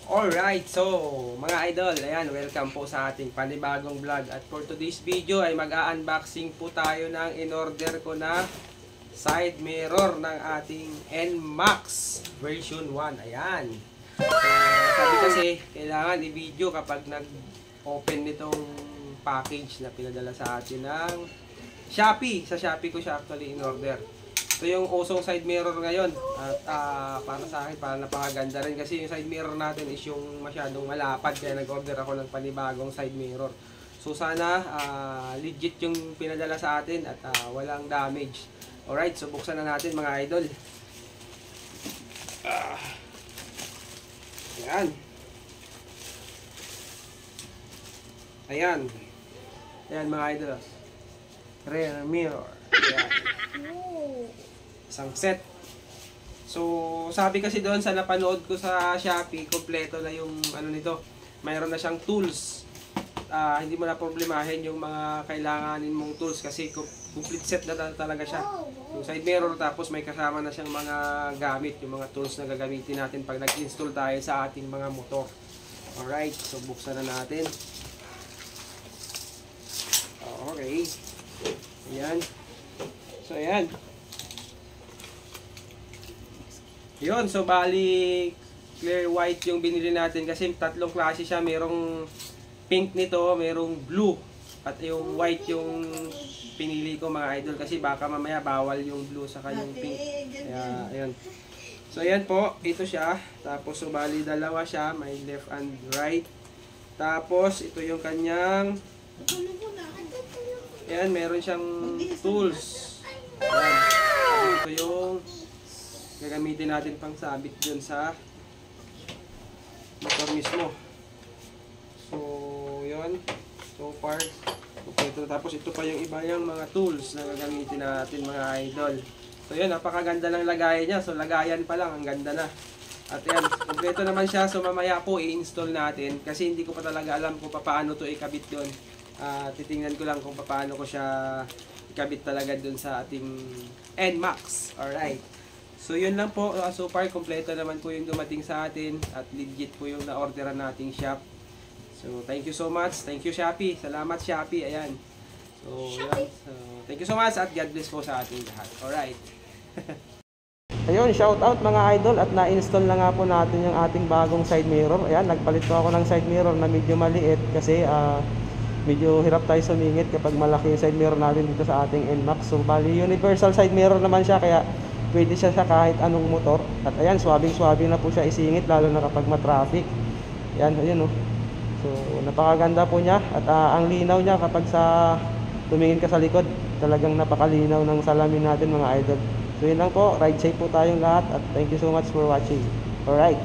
Alright, so mga idol, ayan, welcome po sa ating panibagong vlog. At for today's video ay mag-a-unboxing po tayo ng in-order ko na side mirror ng ating NMAX version 1. Ayan. So, sabi kasi, kailangan i-video kapag nag-open nitong package na pinadala sa atin ng Shopee. Sa Shopee ko siya actually in-order. Ito yung usong side mirror ngayon at para sa akin parang napakaganda rin kasi yung side mirror natin is yung masyadong malapad kaya nag-order ako ng panibagong side mirror. So sana legit yung pinadala sa atin at walang damage. Alright, so buksan na natin mga idol. Ayan. Ayan. Ayan mga idol. Rear mirror. Ayan. Isang set. So, sabi kasi doon sa napanood ko sa Shopee, kompleto na yung ano nito. Mayroon na siyang tools. Hindi mo na problemahin yung mga kailanganin mong tools kasi complete set na talaga siya. Yung side mirror tapos may kasama na siyang mga gamit, yung mga tools na gagamitin natin pag nag-install tayo sa ating mga motor. Alright, so buksan na natin. Okay. Ayan. So, ayan. Yun, so bali clear white yung binili natin kasi tatlong klase siya. Merong pink nito, merong blue at yung white yung pinili ko mga idol kasi baka mamaya bawal yung blue saka yung pink. Kaya ayun. So ayan po, ito siya. Tapos so bali dalawa siya, may left and right. Tapos ito yung kanyang ayan, meron siyang tools. Ayan. Ito yung gagamitin natin pang sabit dun sa motor mismo. So, yun. So far, ito. Tapos ito pa yung iba yung mga tools na gagamitin natin mga idol. So yun, napakaganda ng lagayan niya. So lagayan pa lang, ang ganda na. At yan, kompleto naman siya. So mamaya po i-install natin kasi hindi ko pa talaga alam kung paano to ikabit doon. Titingnan ko lang kung paano ko siya ikabit talaga doon sa ating NMAX. Alright. So yun lang po, so far kompleto naman po yung dumating sa atin at legit po yung na-orderan nating shop. So thank you so much, thank you Shopee, salamat Shopee, ayan. So yun, so, thank you so much at God bless po sa ating lahat. Alright. Ayun, shout out mga idol at na-install na nga po natin yung ating bagong side mirror. Ayan, nagpalit po ako ng side mirror na medyo maliit kasi medyo hirap tayo sumingit kapag malaki yung side mirror natin dito sa ating NMAX. So bali universal side mirror naman siya kaya pwede siya sa kahit anong motor. At ayan, swabing-swabing na po siya isingit lalo na kapag ma-traffic. Ayan, ayun oh. So, napakaganda po niya at ang linaw niya kapag sa tumingin ka sa likod, talagang napakalinaw ng salamin natin mga idol. So, yun lang po. Ride safe po tayong lahat at thank you so much for watching. Alright.